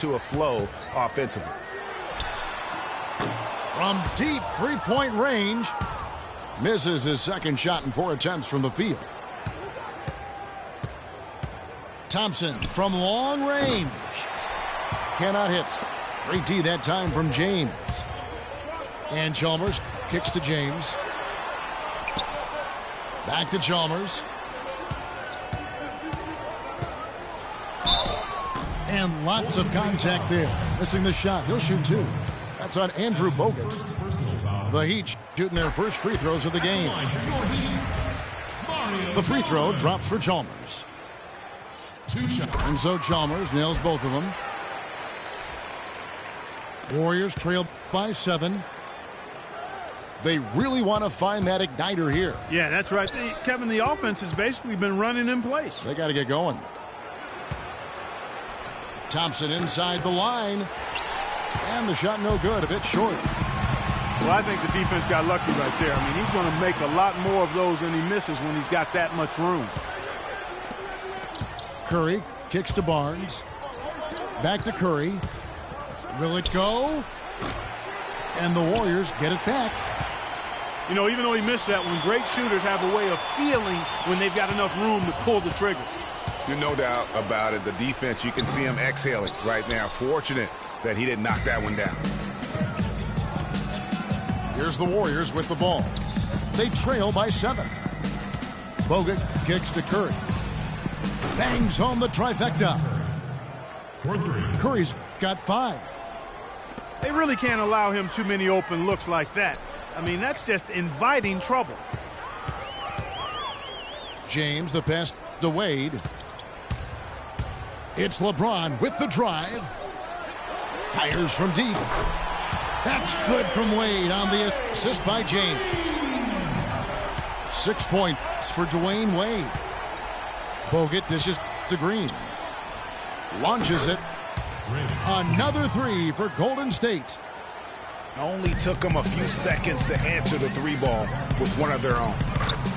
to a flow offensively. From deep three-point range, misses his second shot in 4 attempts from the field. Thompson from long range. Cannot hit. Great D that time from James. And Chalmers kicks to James. Back to Chalmers. And lots of contact there. Missing the shot. He'll shoot 2. That's on Andrew Bogut. The Heat shooting their first free throws of the game. The free throw drops for Chalmers. And so Chalmers nails both of them. Warriors trail by 7. They really want to find that igniter here. Yeah, that's right. Kevin, the offense has basically been running in place. They got to get going. Thompson inside the line. And the shot no good, a bit short. Well, I think the defense got lucky right there. I mean, he's going to make a lot more of those than he misses when he's got that much room. Curry kicks to Barnes. Back to Curry. Will it go? And the Warriors get it back. You know, even though he missed that one, great shooters have a way of feeling when they've got enough room to pull the trigger. There's no doubt about it. The defense, you can see him exhaling right now. Fortunate that he didn't knock that one down. Here's the Warriors with the ball. They trail by 7. Bogut kicks to Curry. Bangs home the trifecta. Curry's got 5. They really can't allow him too many open looks like that. I mean, that's just inviting trouble. James, the pass to Wade. It's LeBron with the drive. Fires from deep. That's good from Wade on the assist by James. 6 points for Dwayne Wade. Bogut dishes to Green. Launches it. Another 3 for Golden State. Only took them a few seconds to answer the 3 ball with one of their own.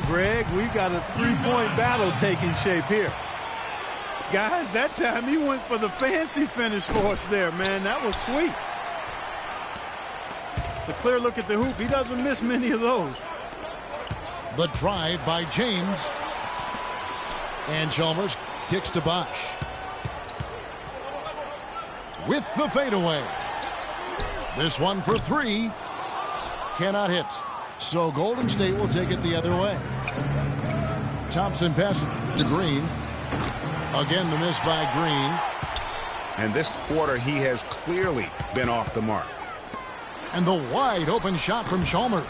Greg, we've got a 3-point battle taking shape here. Guys, that time he went for the fancy finish for us there, man. That was sweet. It's a clear look at the hoop. He doesn't miss many of those. The drive by James. And Chalmers kicks to Bosch. With the fadeaway. This one for 3. Cannot hit. So Golden State will take it the other way. Thompson passes to Green. Again, the miss by Green. And this quarter, he has clearly been off the mark. And the wide open shot from Chalmers.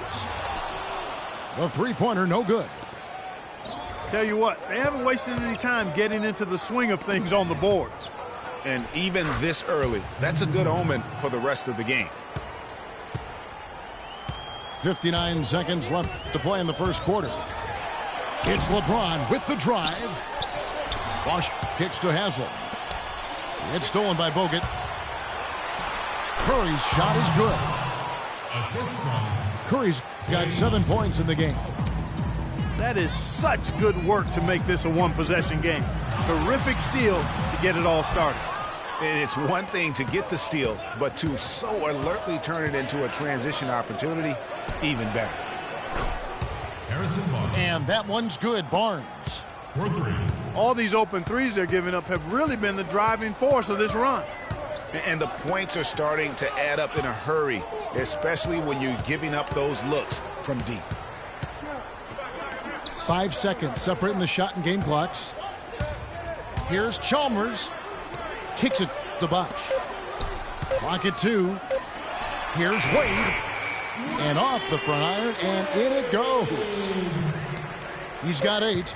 The 3-pointer no good. Tell you what, they haven't wasted any time getting into the swing of things on the boards. And even this early, that's a good omen for the rest of the game. 59 seconds left to play in the first quarter. It's LeBron with the drive. Bosch kicks to Haslam. It's stolen by Bogut. Curry's shot is good. Curry's got 7 points in the game. That is such good work to make this a one-possession game. Terrific steal to get it all started. And it's one thing to get the steal, but to so alertly turn it into a transition opportunity, even better. And that one's good, Barnes. All these open threes they're giving up have really been the driving force of this run. And the points are starting to add up in a hurry, especially when you're giving up those looks from deep. 5 seconds separating the shot and game clocks. Here's Chalmers. Kicks it to Bosch. Clock at 2. Here's Wade. And off the front iron, and in it goes. He's got 8.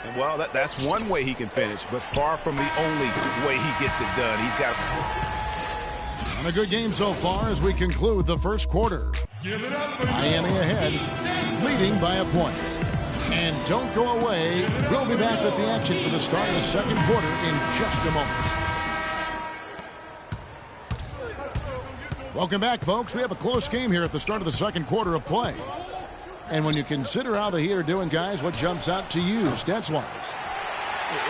And well, that's one way he can finish, but far from the only way he gets it done. He's got and a good game so far as we conclude the first quarter. Miami ahead, leading by a point. And don't go away. We'll be back with the action for the start of the second quarter in just a moment. Welcome back, folks. We have a close game here at the start of the second quarter of play. And when you consider how the Heat are doing, guys, what jumps out to you stats-wise?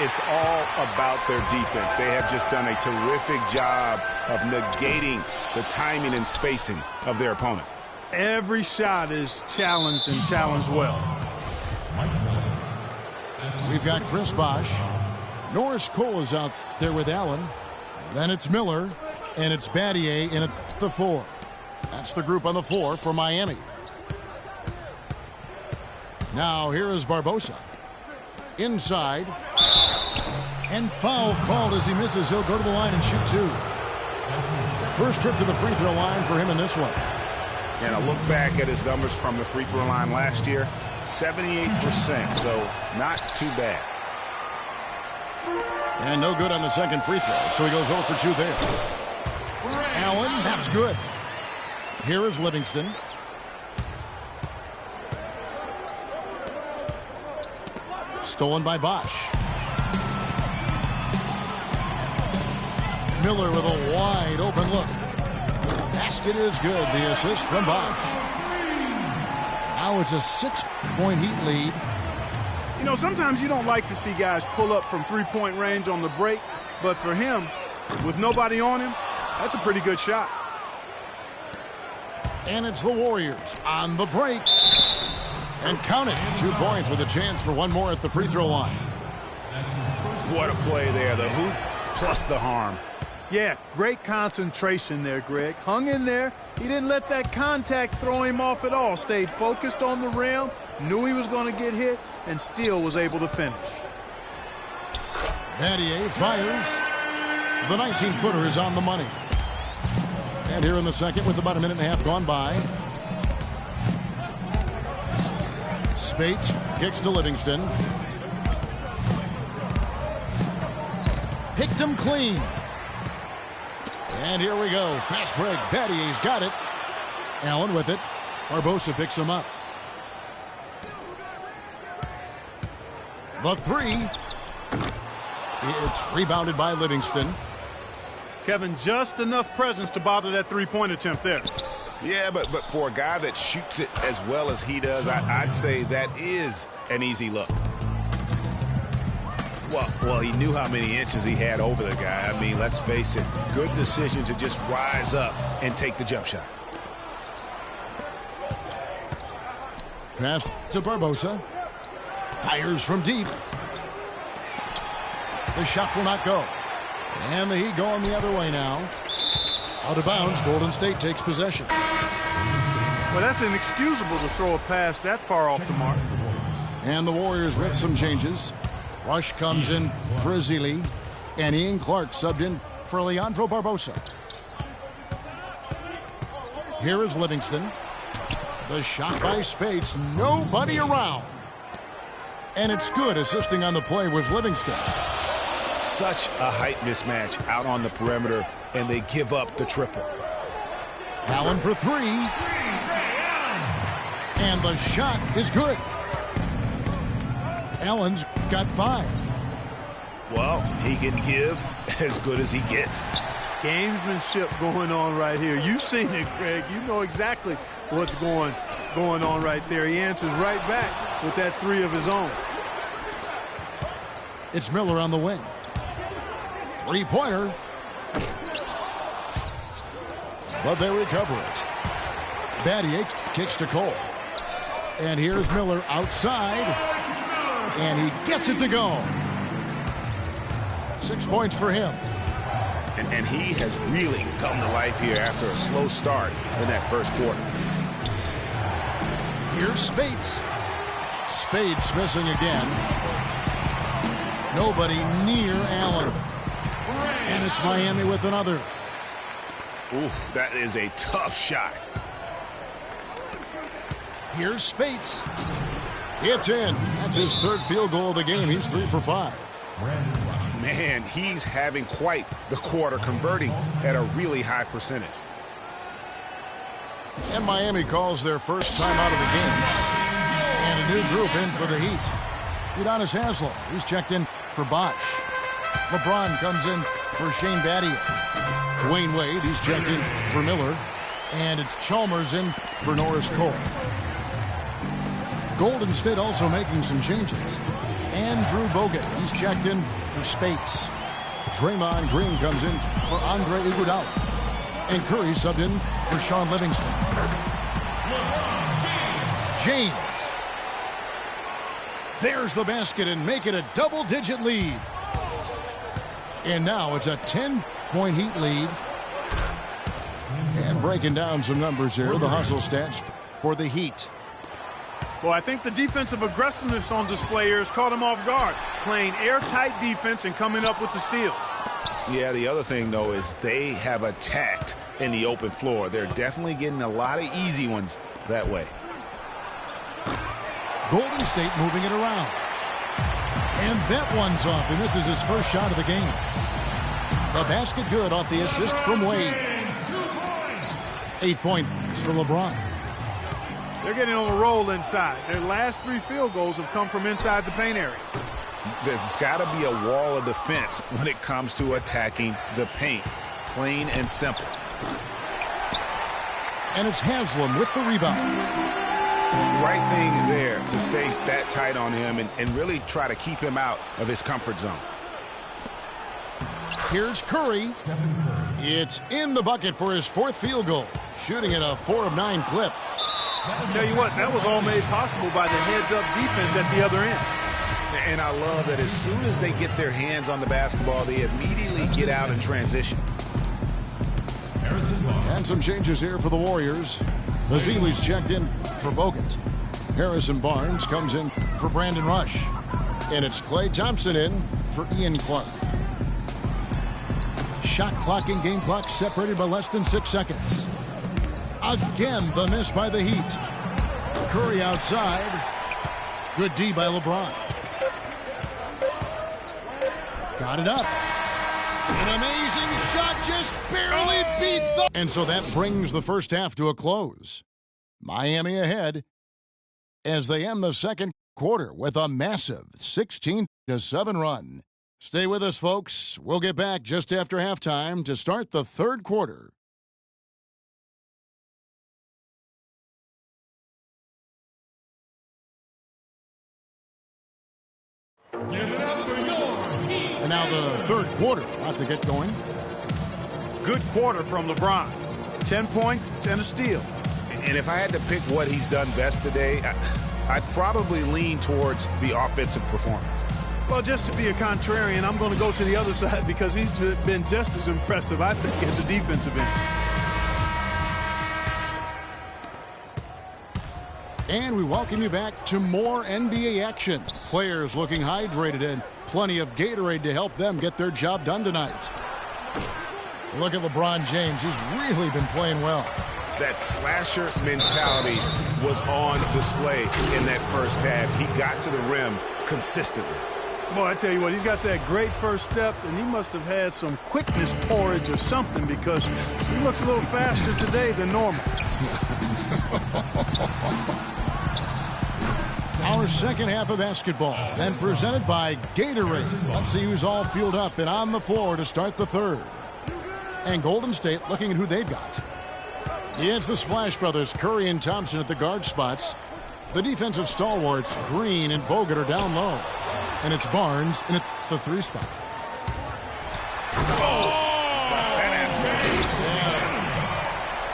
It's all about their defense. They have just done a terrific job of negating the timing and spacing of their opponent. Every shot is challenged and challenged well. We've got Chris Bosh. Norris Cole is out there with Allen. Then it's Miller, and it's Battier in at the 4. That's the group on the 4 for Miami. Now here is Barbosa. Inside. And foul called as he misses. He'll go to the line and shoot 2. First trip to the free throw line for him in this one. And I look back at his numbers from the free throw line last year. 78%, so not too bad. And no good on the second free throw, so he goes 0 for 2 there. Allen, that's good. Here is Livingston. Stolen by Bosh. Miller with a wide open look. Basket is good. The assist from Bosh. Now it's a 6-point Heat lead. You know, sometimes you don't like to see guys pull up from three-point range on the break, but for him, with nobody on him, that's a pretty good shot. And it's the Warriors on the break. And count it. 2 points with a chance for one more at the free throw line. What a play there. The hoop plus the harm. Yeah, great concentration there, Greg. Hung in there. He didn't let that contact throw him off at all. Stayed focused on the rim, knew he was going to get hit, and still was able to finish. Battier fires. The 19-footer is on the money. And here in the second with about a minute and a half gone by. Spate kicks to Livingston. Picked him clean. And here we go. Fast break. Battier's got it. Allen with it. Barbosa picks him up. The 3. It's rebounded by Livingston. Kevin, just enough presence to bother that three-point attempt there. Yeah, but for a guy that shoots it as well as he does, I'd say that is an easy look. Well, he knew how many inches he had over the guy. I mean, let's face it, good decision to just rise up and take the jump shot. Pass to Barbosa. Fires from deep. The shot will not go. And the Heat going the other way now. Out of bounds, Golden State takes possession. Well, that's inexcusable to throw a pass that far off the mark. And the Warriors with some changes. Rush comes in for Ezeli. And Ian Clark subbed in for Leandro Barbosa. Here is Livingston. The shot by Spades. Nobody around. And it's good. Assisting on the play was Livingston. Such a height mismatch out on the perimeter, and they give up the triple. Allen for 3. And the shot is good. Allen's got 5. Well, he can give as good as he gets. Gamesmanship going on right here. You've seen it, Greg. You know exactly what's going on right there. He answers right back with that 3 of his own. It's Miller on the wing. 3-pointer. But they recover it. Battier kicks to Cole. And here's Miller outside. And he gets it to go. 6 points for him. And he has really come to life here after a slow start in that first quarter. Here's Spades. Spades missing again. Nobody near Allen. And it's Miami with another. Oof, that is a tough shot. Here's Spades. It's in. That's his 3rd field goal of the game. He's 3 for 5. Man, he's having quite the quarter, converting at a really high percentage. And Miami calls their first time out of the game. And a new group in for the Heat. Udonis Haslem, he's checked in for Bosh. LeBron comes in for Shane Battier. Dwayne Wade, he's checked in for Miller. And it's Chalmers in for Norris Cole. Golden State also making some changes. Andrew Bogut. He's checked in for Spates. Draymond Green comes in for Andre Iguodala. And Curry subbed in for Sean Livingston. James. There's the basket and make it a double-digit lead. And now it's a 10-point Heat lead. And breaking down some numbers here, the hustle stats for the Heat. Well, I think the defensive aggressiveness on display here has caught him off guard, playing airtight defense and coming up with the steals. Yeah, the other thing, though, is they have attacked in the open floor. They're definitely getting a lot of easy ones that way. Golden State moving it around. And that one's off, and this is his first shot of the game. The basket good off the assist from Wade. 8 points for LeBron. They're getting on a roll inside. Their last 3 field goals have come from inside the paint area. There's got to be a wall of defense when it comes to attacking the paint. Plain and simple. And it's Haslam with the rebound. Right thing there to stay that tight on him and really try to keep him out of his comfort zone. Here's Curry. It's in the bucket for his 4th field goal. Shooting at a 4 of 9 clip. I'll tell you what, that was all made possible by the heads-up defense at the other end. And I love that as soon as they get their hands on the basketball, they immediately get out and transition. And some changes here for the Warriors. Mazzili's checked in for Bogut. Harrison Barnes comes in for Brandon Rush. And it's Klay Thompson in for Ian Clark. Shot clock and game clock separated by less than 6 seconds. Again, the miss by the Heat. Curry outside. Good D by LeBron. Got it up. An amazing shot, just barely beat the... And so that brings the first half to a close. Miami ahead as they end the second quarter with a massive 16-7 run. Stay with us, folks. We'll get back just after halftime to start the third quarter. Give it up for your Heat. And now the third quarter about to get going. Good quarter from LeBron. 10 points and a steal. And if I had to pick what he's done best today, I'd probably lean towards the offensive performance. Well, just to be a contrarian, I'm going to go to the other side because he's been just as impressive, I think, at the defensive end. And we welcome you back to more NBA action. Players looking hydrated and plenty of Gatorade to help them get their job done tonight. Look at LeBron James. He's really been playing well. That slasher mentality was on display in that first half. He got to the rim consistently. Boy, I tell you what, he's got that great first step, and he must have had some quickness porridge or something because he looks a little faster today than normal. Our second half of basketball, then presented by Gatorade. Let's see who's all fueled up and on the floor to start the third. And Golden State looking at who they've got. It's the Splash Brothers, Curry and Thompson at the guard spots. The defensive stalwarts, Green and Bogut, are down low. And it's Barnes in at the 3 spot.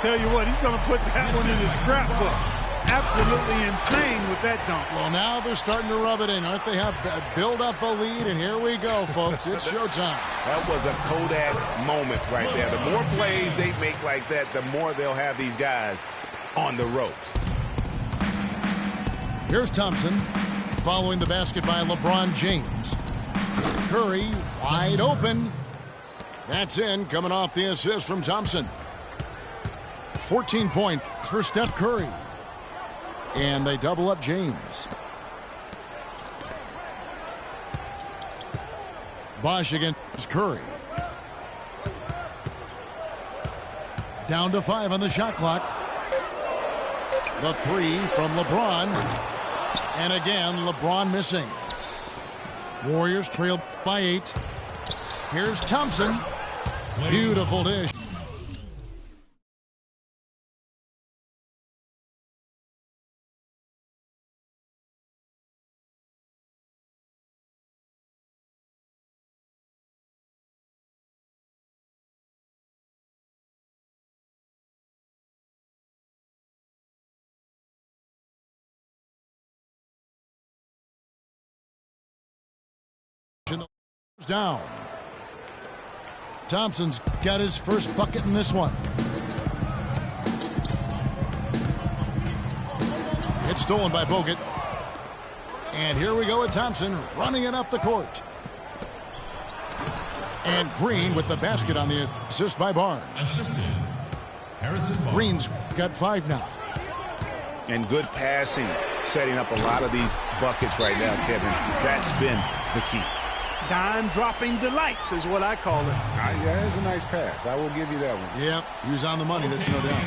Tell you what, he's going to put that one in his scrapbook. Absolutely insane with that dunk. Well, now they're starting to rub it in, aren't they? Have build up a lead, and here we go, folks. It's showtime. That was a Kodak moment right there. The more plays they make like that, the more they'll have these guys on the ropes. Here's Thompson following the basket by LeBron James. Curry wide open. That's in, coming off the assist from Thompson. 14 points for Steph Curry. And they double up James. Bosh against Curry. Down to 5 on the shot clock. The 3 from LeBron. And again, LeBron missing. Warriors trail by 8. Here's Thompson. Beautiful dish. Down. Thompson's got his first bucket in this one. It's stolen by Bogut. And here we go with Thompson running it up the court. And Green with the basket on the assist by Barnes. Green's got 5 now. And good passing, setting up a lot of these buckets right now, Kevin. That's been the key. Dime-dropping delights is what I call it. Yeah, that's a nice pass. I will give you that one. Yep, he was on the money, that's no doubt.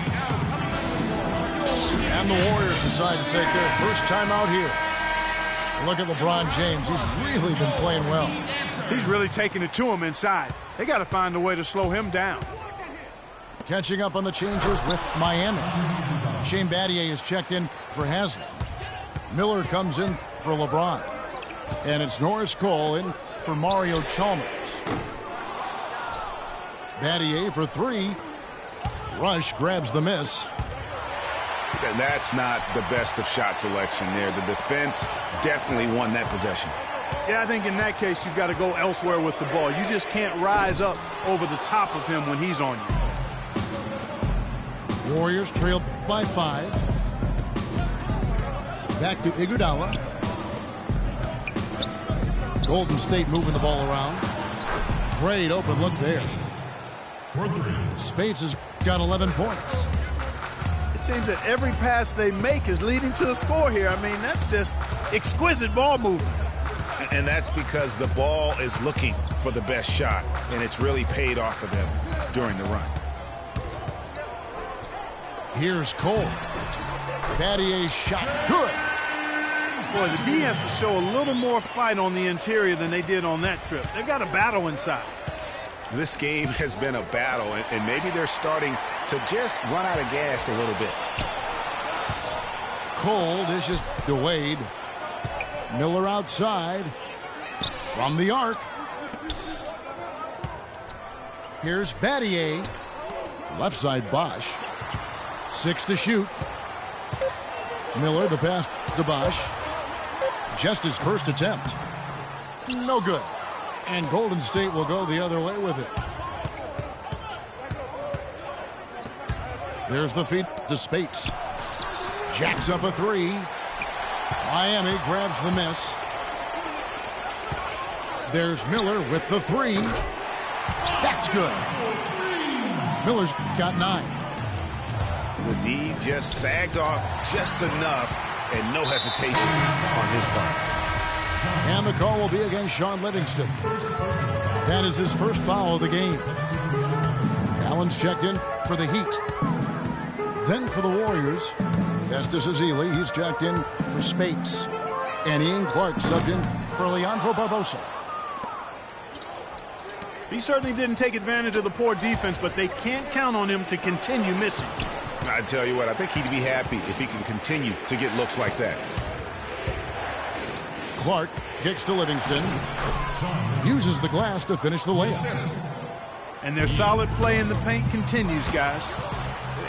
And the Warriors decide to take their first time out here. Look at LeBron James. He's really been playing well. He's really taking it to him inside. They got to find a way to slow him down. Catching up on the changes with Miami. Shane Battier is checked in for Haslem. Miller comes in for LeBron. And it's Norris Cole in for Mario Chalmers. Battier for 3. Rush grabs the miss. And that's not the best of shot selection there. The defense definitely won that possession. Yeah, I think in that case you've got to go elsewhere with the ball. You just can't rise up over the top of him when he's on you. Warriors trail by 5. Back to Iguodala. Golden State moving the ball around. Great open look there. Spades has got 11 points. It seems that every pass they make is leading to a score here. I mean, that's just exquisite ball movement. And that's because the ball is looking for the best shot, and it's really paid off for them during the run. Here's Cole. Battier's shot. Good. Boy, the D has to show a little more fight on the interior than they did on that trip. They've got a battle inside. This game has been a battle, and maybe they're starting to just run out of gas a little bit. Cole dishes to Wade. Miller outside. From the arc. Here's Battier. Left side Bosch. 6 to shoot. Miller the pass to Bosch. Just his first attempt. No good. And Golden State will go the other way with it. There's the feed to Spates. Jacks up a 3. Miami grabs the miss. There's Miller with the 3. That's good. Miller's got 9. The D just sagged off just enough, and no hesitation on his part. And the call will be against Sean Livingston. That is his first foul of the game. Allen's checked in for the Heat. Then for the Warriors, Festus Ezeli, he's checked in for Spates. And Ian Clark subbed in for Leandro Barbosa. He certainly didn't take advantage of the poor defense, but they can't count on him to continue missing. I tell you what, I think he'd be happy if he can continue to get looks like that. Clark kicks to Livingston. Uses the glass to finish the layup. And their solid play in the paint continues, guys.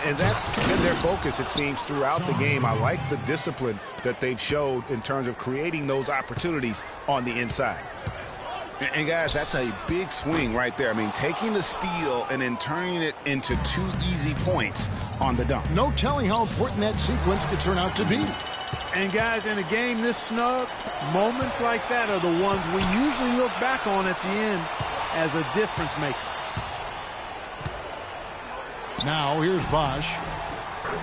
And that's been their focus, it seems, throughout the game. I like the discipline that they've showed in terms of creating those opportunities on the inside. And guys, that's a big swing right there. I mean, taking the steal and then turning it into 2 easy points on the dunk. No telling how important that sequence could turn out to be. And guys, in a game this snug, moments like that are the ones we usually look back on at the end as a difference maker. Now here's Bosch.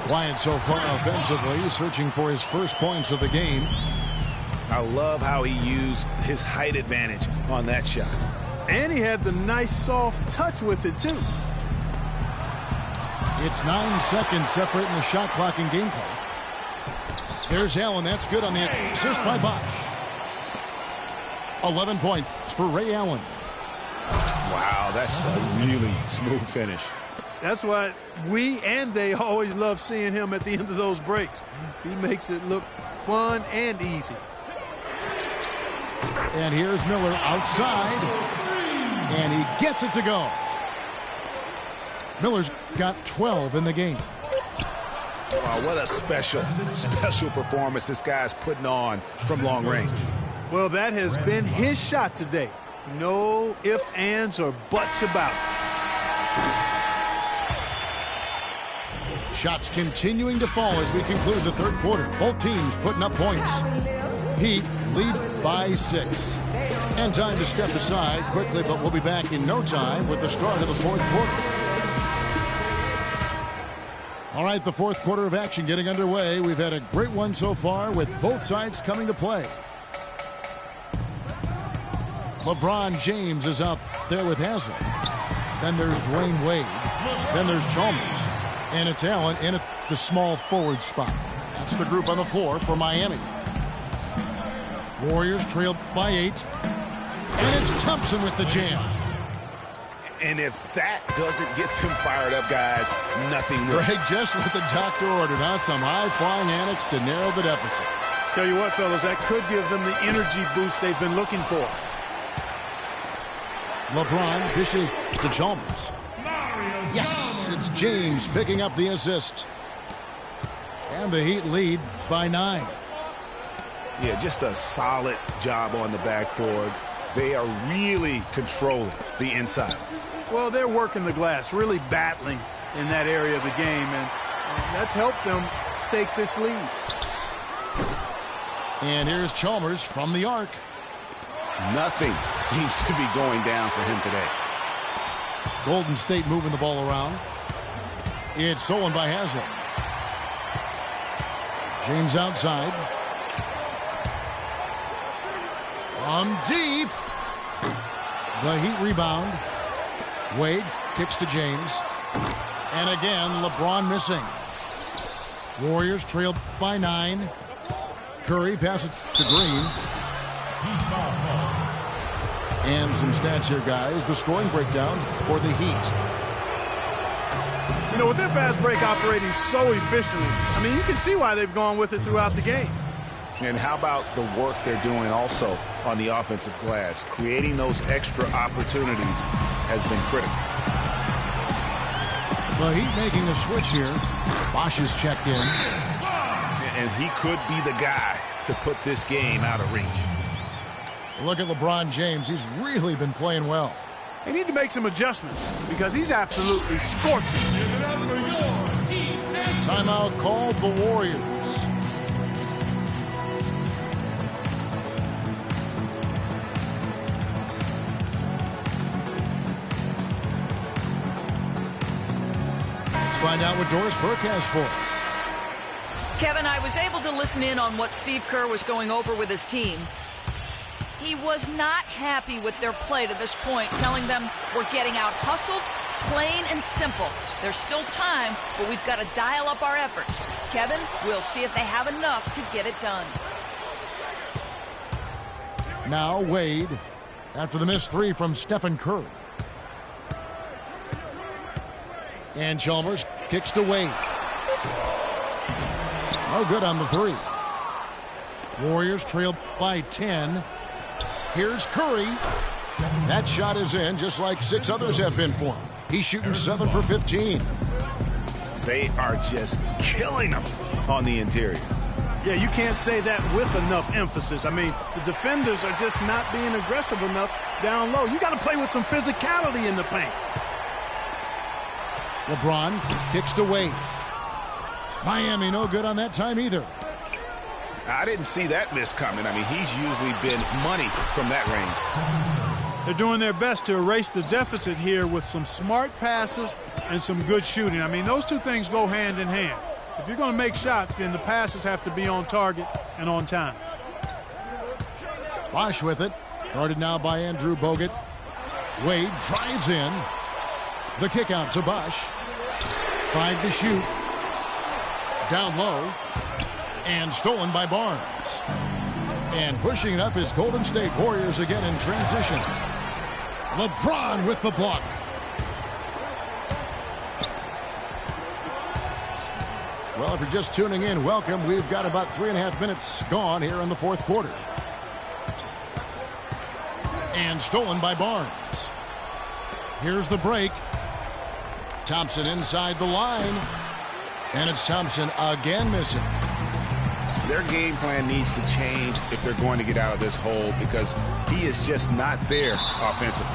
Quiet so far offensively, searching for his first points of the game. I love how he used his height advantage on that shot. And he had the nice soft touch with it too. It's 9 seconds separating the shot clock and game clock. There's Allen. That's good on the assist by Bosch. 11 points for Ray Allen. Wow, that's a really smooth finish. That's why we and they always love seeing him at the end of those breaks. He makes it look fun and easy. And here's Miller outside. And he gets it to go. Miller's got 12 in the game. Wow, what a special performance this guy's putting on from long range. Well, that has been his shot today. No ifs, ands, or buts about it. Shots continuing to fall as we conclude the third quarter. Both teams putting up points. Heat lead by 6. And time to step aside quickly, but we'll be back in no time with the start of the fourth quarter. All right, the fourth quarter of action getting underway. We've had a great one so far with both sides coming to play. LeBron James is out there with Hazard. Then there's Dwayne Wade. Then there's Chalmers. And it's Allen in at the small forward spot. That's the group on the floor for Miami. Warriors trail by 8. And it's Thompson with the jam. And if that doesn't get them fired up, guys, nothing will. Greg, just what the doctor ordered, huh? Some high-flying antics to narrow the deficit. Tell you what, fellas, that could give them the energy boost they've been looking for. LeBron dishes to Chalmers. Yes, it's James picking up the assist. And the Heat lead by 9. Yeah, just a solid job on the backboard. They are really controlling the inside. Well, they're working the glass, really battling in that area of the game, and that's helped them stake this lead. And here's Chalmers from the arc. Nothing seems to be going down for him today. Golden State moving the ball around. It's stolen by Hazard. James outside. From deep. The Heat rebound. Wade kicks to James. And again, LeBron missing. Warriors trail by 9. Curry passes to Green. And some stats here, guys. The scoring breakdown for the Heat. You know, with their fast break operating so efficiently, I mean, you can see why they've gone with it throughout the game. And how about the work they're doing also on the offensive glass? Creating those extra opportunities has been critical. The Heat making a switch here. Bosh is checked in. And he could be the guy to put this game out of reach. Look at LeBron James. He's really been playing well. They need to make some adjustments because he's absolutely scorching. Timeout called the Warriors. Let's find out what Doris Burke has for us. Kevin, I was able to listen in on what Steve Kerr was going over with his team. He was not happy with their play to this point, telling them we're getting out hustled, plain and simple. There's still time, but we've got to dial up our efforts. Kevin, we'll see if they have enough to get it done. Now Wade, after the missed 3 from Stephen Curry. And Chalmers kicks to Wade. No good on the 3. Warriors trail by 10. Here's Curry. That shot is in, just like 6 others have been for him. He's shooting 7 for 15. They are just killing them on the interior. Yeah, you can't say that with enough emphasis. I mean, the defenders are just not being aggressive enough down low. You got to play with some physicality in the paint. LeBron kicks to Wade. Miami no good on that time either. I didn't see that miss coming. I mean, he's usually been money from that range. They're doing their best to erase the deficit here with some smart passes and some good shooting. I mean, those two things go hand in hand. If you're going to make shots, then the passes have to be on target and on time. Bosh with it. Guarded now by Andrew Bogut. Wade drives in. The kick out to Bosh. 5 to shoot. Down low. And stolen by Barnes. And pushing it up is Golden State Warriors again in transition. LeBron with the block. Well, if you're just tuning in, welcome. We've got about 3.5 minutes gone here in the fourth quarter. And stolen by Barnes. Here's the break. Thompson inside the line. And it's Thompson again missing. Their game plan needs to change if they're going to get out of this hole because he is just not there offensively.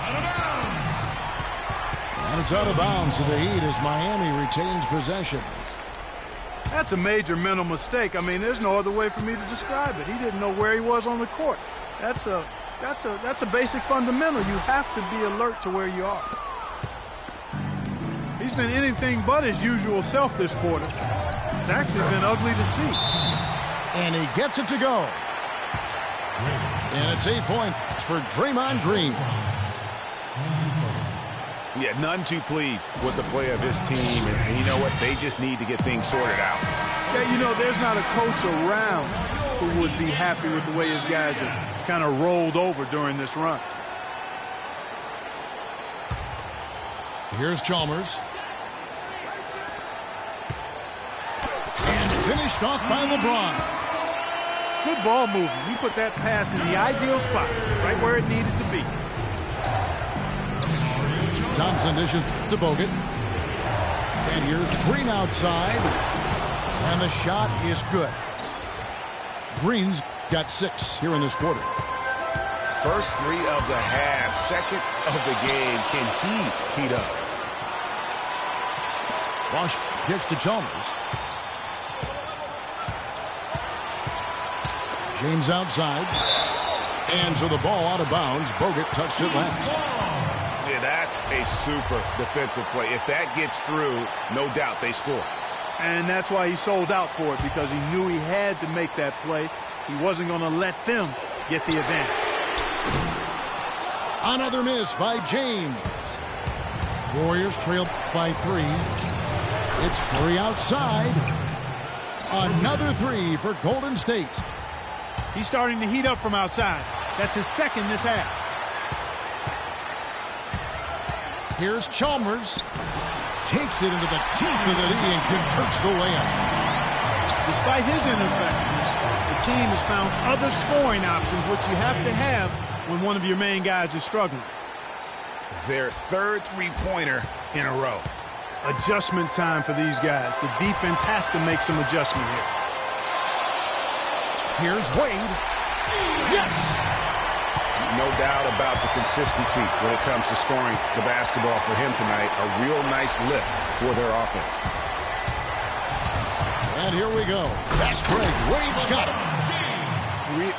And it's out of bounds to the Heat as Miami retains possession. That's a major mental mistake. I mean, there's no other way for me to describe it. He didn't know where he was on the court. That's a basic fundamental. You have to be alert to where you are. He's been anything but his usual self this quarter. It's actually been ugly to see. And he gets it to go. And it's 8 points for Draymond Green. Yeah, none too pleased with the play of his team. And you know what? They just need to get things sorted out. Yeah, you know, there's not a coach around who would be happy with the way his guys have kind of rolled over during this run. Here's Chalmers. And finished off by LeBron. Good ball movement. He put that pass in the ideal spot, right where it needed to be. Thompson dishes to Bogut. And here's Green outside. And the shot is good. Green's got 6 here in this quarter. First 3 of the half, second of the game. Can he heat up? Bosch kicks to Chalmers. James outside. And so the ball out of bounds. Bogut touched it last. Yeah, that's a super defensive play. If that gets through, no doubt they score. And that's why he sold out for it, because he knew he had to make that play. He wasn't going to let them get the advantage. Another miss by James. Warriors trail by 3. It's Curry outside. Another 3 for Golden State. He's starting to heat up from outside. That's his second this half. Here's Chalmers. Takes it into the teeth of the knee and converts the layup. Despite his ineffectiveness, the team has found other scoring options, which you have to have when one of your main guys is struggling. Their third three-pointer in a row. Adjustment time for these guys. The defense has to make some adjustment here. Here's Wade. Yes! No doubt about the consistency when it comes to scoring the basketball for him tonight. A real nice lift for their offense. And here we go. Fast break. Wade's got it.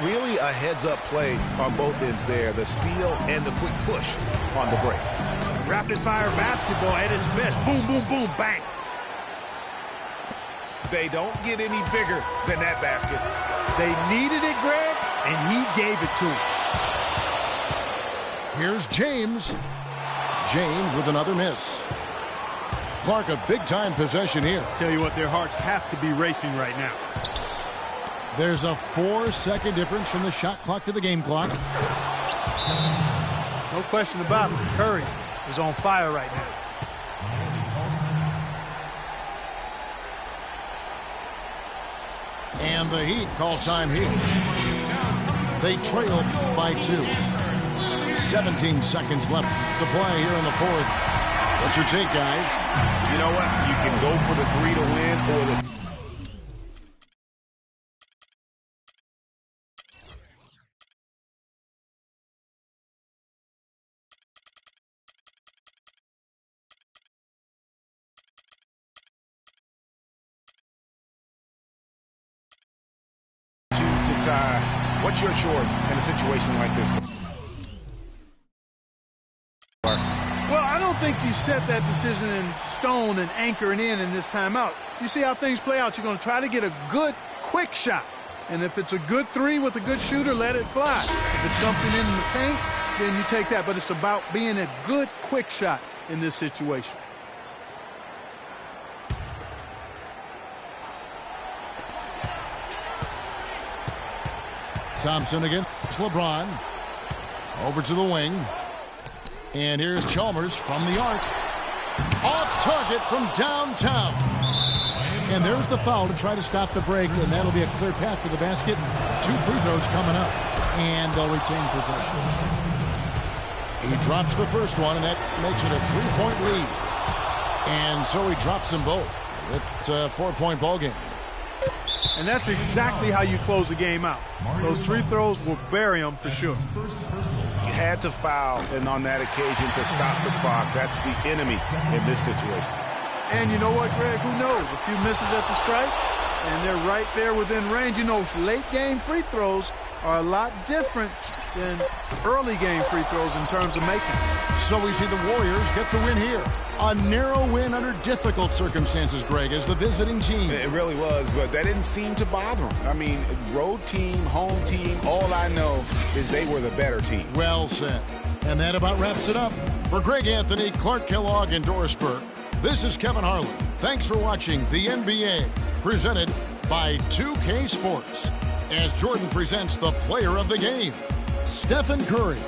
Really a heads-up play on both ends there. The steal and the quick push on the break. Rapid-fire basketball at its best. Boom, boom, boom, bang. They don't get any bigger than that basket. They needed it, Greg, and he gave it to him. Here's James. James with another miss. Clark, a big-time possession here. Tell you what, their hearts have to be racing right now. There's a 4-second difference from the shot clock to the game clock. No question about it. Curry is on fire right now. And the Heat call time here. They trail by 2. 17 seconds left to play here in the 4th. What's your take, guys? You know what? You can go for the 3 to win or the... to tie. What's your choice in a situation like this? Well, I don't think you set that decision in stone and anchor it in this timeout. You see how things play out. You're going to try to get a good, quick shot. And if it's a good 3 with a good shooter, let it fly. If it's something in the paint, then you take that. But it's about being a good, quick shot in this situation. Thompson against LeBron. Over to the wing. And here's Chalmers from the arc. Off target from downtown. And there's the foul to try to stop the break, and that'll be a clear path to the basket. 2 free throws coming up, and they'll retain possession. He drops the first one, and that makes it a 3-point lead. And so he drops them both. It's a 4-point ball game. And that's exactly how you close the game out. Those free throws will bury them for sure. You had to foul, and on that occasion to stop the clock. That's the enemy in this situation. And you know what, Greg? Who knows? A few misses at the stripe, and they're right there within range. You know, late game free throws are a lot different than early game free throws in terms of making. So we see the Warriors get the win here. A narrow win under difficult circumstances, Greg, as the visiting team. It really was, but that didn't seem to bother them. I mean, road team, home team, all I know is they were the better team. Well said. And that about wraps it up. For Greg Anthony, Clark Kellogg, and Doris Burke, this is Kevin Harlan. Thanks for watching the NBA, presented by 2K Sports, as Jordan presents the player of the game, Stephen Curry.